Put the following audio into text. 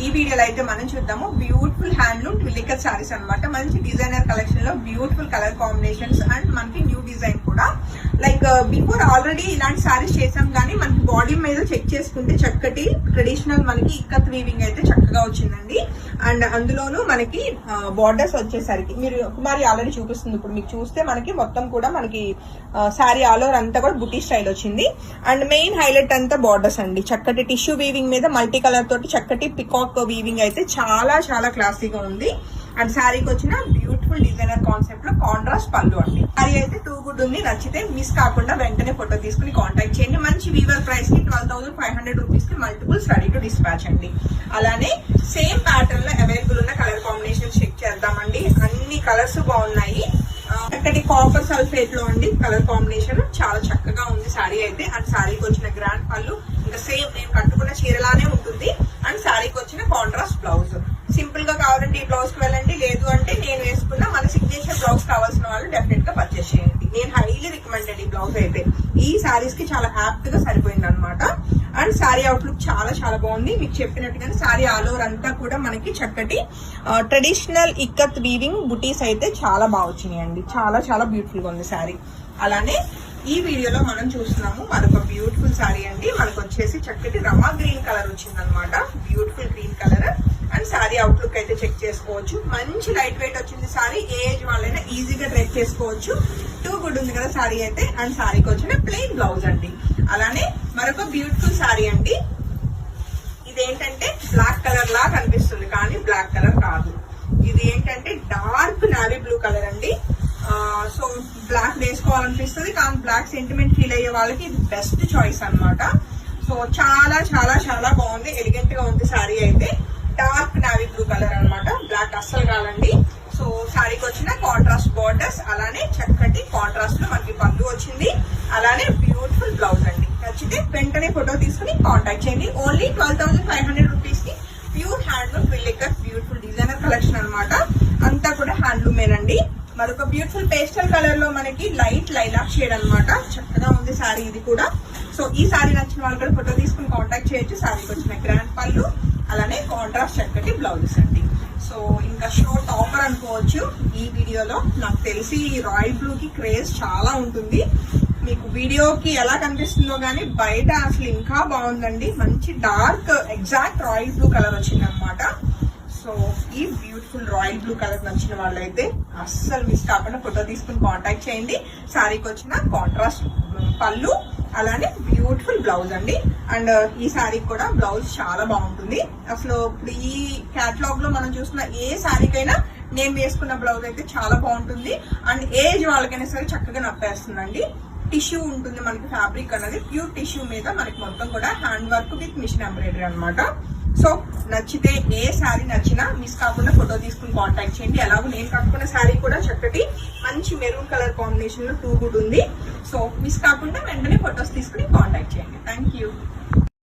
ఈ వీడియోలో అయితే మనం చూద్దాము బ్యూటిఫుల్ హ్యాండ్లూమ్ ట్విలికర్ సారీస్ అన్నమాట. మంచి డిజైనర్ కలెక్షన్ లో బ్యూటిఫుల్ కలర్ కాంబినేషన్స్ అండ్ మనకి న్యూ డిజైన్ కూడా. లైక్ బిఫోర్ ఆల్రెడీ ఇలాంటి సారీస్ చేసాం, కానీ మనకి బాడీ మీద చెక్ చేసుకుంటే చక్కటి ట్రెడిషనల్ మనకి ఇక్కత్ వీవింగ్ అయితే చక్కగా వచ్చిందండి. అండ్ అందులోనూ మనకి బార్డర్స్ వచ్చేసరికి మీరు కుమారి ఆల్రెడీ చూపిస్తుంది. ఇప్పుడు మీకు చూస్తే మనకి మొత్తం కూడా మనకి శారీ ఆల్ ఓవర్ అంతా కూడా బుటీ స్టైల్ వచ్చింది. అండ్ మెయిన్ హైలైట్ అంతా బార్డర్స్ అండి. చక్కటి టిష్యూ వీవింగ్ మీద మల్టీ కలర్ తోటి చక్కటి పికాక్ వీవింగ్ అయితే చాలా చాలా క్లాసీగా ఉంది. అండ్ శారీకి వచ్చిన బ్యూటిఫుల్ డిజైనర్ కాన్సెప్ట్ లో కాంట్రాస్ట్ పళ్ళు అండి. శారీ అయితే టూ గుడ్ ఉంది. నచ్చితే మిస్ కాకుండా వెంటనే ఫోటో తీసుకుని కాంటాక్ట్ చేయండి. మంచి వీవర్ ప్రైస్ కి 12,500 రూపీస్ కి మల్టిపుల్స్ రెడీ టు డిస్పాచ్ అండి. అలానే సేమ్ ప్యాటర్న్ లో అవైలబుల్ ఉన్న కలర్ కాంబినేషన్ చెక్ చేద్దామండి. అన్ని కలర్స్ బాగున్నాయి. చక్కటి కాపర్ సల్ఫేట్ లో అండి కలర్ కాంబినేషన్ చాలా చక్కగా ఉంది శారీ అయితే. అండ్ శారీకి వచ్చిన గ్రాండ్ పళ్ళు ఇంకా సేమ్ నేను కట్టుకున్న చీరలానే ఉంటుంది. అండ్ శారీకి వచ్చిన కాంట్రాస్ట్ బ్లౌజ్. సింపుల్ గా కావాలంటే ఈ బ్లౌజ్ కి వెళ్ళండి, లేదు అంటే నేను వేసుకున్న మన సిగ్నేచర్ బ్లౌజ్ కావాల్సిన వాళ్ళు డెఫినెట్ గా పర్చేస్ చేయండి. నేను హైలీ రికమెండెడ్ ఈ బ్లౌజ్ అయితే. ఈ శారీస్ కి చాలా యాప్ట్ గా సరిపోయింది అనమాట. అండ్ శారీ అవుట్లుక్ చాలా చాలా బాగుంది. మీకు చెప్పినట్టుగానే శారీ ఆల్ ఓవర్ అంతా కూడా మనకి చక్కటి ట్రెడిషనల్ ఇక్కత్ వీవింగ్ బుటీస్ అయితే చాలా బాగా వచ్చినాయి అండి. చాలా చాలా బ్యూటిఫుల్ గా ఉంది శారీ. అలానే ఈ వీడియోలో మనం చూస్తున్నాము మరొక బ్యూటిఫుల్ శారీ అండి. మనకు వచ్చేసి చక్కటి రమా గ్రీన్ కలర్ వచ్చింది అనమాట. Beautiful green colour. And sari outlook అయితే చెక్ చేసుకోవచ్చు. మంచి లైట్ వెయిట్ వచ్చింది శారీ. ఏ ఏజ్ వాళ్ళైనా ఈజీగా డ్రెస్ చేసుకోవచ్చు. టూ గుడ్ ఉంది కదా శారీ అయితే. అండ్ శారీకి వచ్చిన ప్లెయిన్ బ్లౌజ్ అండి. అలానే మరొక బ్యూటిఫుల్ శారీ అండి. ఇదేంటంటే బ్లాక్ కలర్ లా కనిపిస్తుంది, కానీ బ్లాక్ కలర్ కాదు. ఇది ఏంటంటే డార్క్ నావీ బ్లూ కలర్ అండి. సో బ్లాక్ వేసుకోవాలనిపిస్తుంది, కానీ బ్లాక్ సెంటిమెంట్ ఫీల్ అయ్యే వాళ్ళకి ఇది బెస్ట్ చాయిస్ అనమాట. సో చాలా చాలా చాలా బాగుంది. ఎలిగెంట్ గా ఉంది శారీ అయితే. డార్క్ నావీ బ్లూ కలర్ అనమాట. బ్లాక్ అస్సలు కాదండి. సో శారీకి వచ్చిన కాంట్రాస్ట్ బార్డర్స్, అలానే చక్కటి కాంట్రాస్ట్ లో మనకి పళ్ళు వచ్చింది. అలానే బ్యూటిఫుల్ బ్లౌజ్ అండి. నచ్చితే వెంటనే ఫోటో తీసుకుని కాంటాక్ట్ చేయండి. ఓన్లీ 12,500 రూపీస్ కి ప్యూర్ హ్యాండ్లూమ్ ట్విలికర్ బ్యూటిఫుల్ డిజైనర్ కలెక్షన్ అనమాట. అంతా కూడా హ్యాండ్లూమేనండి. మరొక బ్యూటిఫుల్ పేస్టల్ కలర్ లో మనకి లైట్ లైలాక్ షేడ్ అనమాట. చక్కగా ఉంది శారీ ఇది కూడా. సో ఈ శారీ నచ్చిన వాళ్ళు కూడా ఫోటో తీసుకుని కాంటాక్ట్ చేయొచ్చు. శారీకి వచ్చిన గ్రాండ్ పళ్ళు, అలానే కాంట్రాస్ట్ చక్కటి బ్లౌజెస్ అండి. సో ఇంకా షో టాపర్ అనుకోవచ్చు ఈ వీడియోలో. నాకు తెలిసి రాయల్ బ్లూ కి క్రేజ్ చాలా ఉంటుంది. మీకు వీడియోకి ఎలా కనిపిస్తుందో గానీ బయట అసలు ఇంకా బాగుందండి. మంచి dark exact royal blue colour వచ్చింది అనమాట. సో ఈ బ్యూటిఫుల్ రాయల్ బ్లూ కలర్ నచ్చిన వాళ్ళైతే అస్సలు మిస్ కాకుండా ఫోటో తీసుకుని కాంటాక్ట్ చేయండి. శారీకి వచ్చిన కాంట్రాస్ట్ పళ్ళు, అలానే బ్యూటిఫుల్ బ్లౌజ్ అండి. అండ్ ఈ శారీకి కూడా బ్లౌజ్ చాలా బాగుంటుంది. అసలు ఇప్పుడు ఈ క్యాటలాగ్ లో మనం చూస్తున్న ఏ శారీకైనా నేను వేసుకున్న బ్లౌజ్ అయితే చాలా బాగుంటుంది. అండ్ ఏజ్ వాళ్ళకైనా సరే చక్కగా నప్పేస్తుందండి. టిష్యూ ఉంటుంది మనకి. ఫ్యాబ్రిక్ అనేది ప్యూర్ టిష్యూ మీద మనకి మొత్తం కూడా hand work with machine embroidery అనమాట. సో నచ్చితే ఏ శారీ నచ్చినా మిస్ కాకుండా ఫోటో తీసుకుని కాంటాక్ట్ చేయండి. అలాగే నేను కట్టుకున్న శారీ కూడా చక్కటి మంచి మెరూన్ కలర్ కాంబినేషన్ లో టూ గుడ్ ఉంది. సో మిస్ కాకుండా వెంటనే ఫొటోస్ తీసుకుని కాంటాక్ట్ చేయండి. Thank you.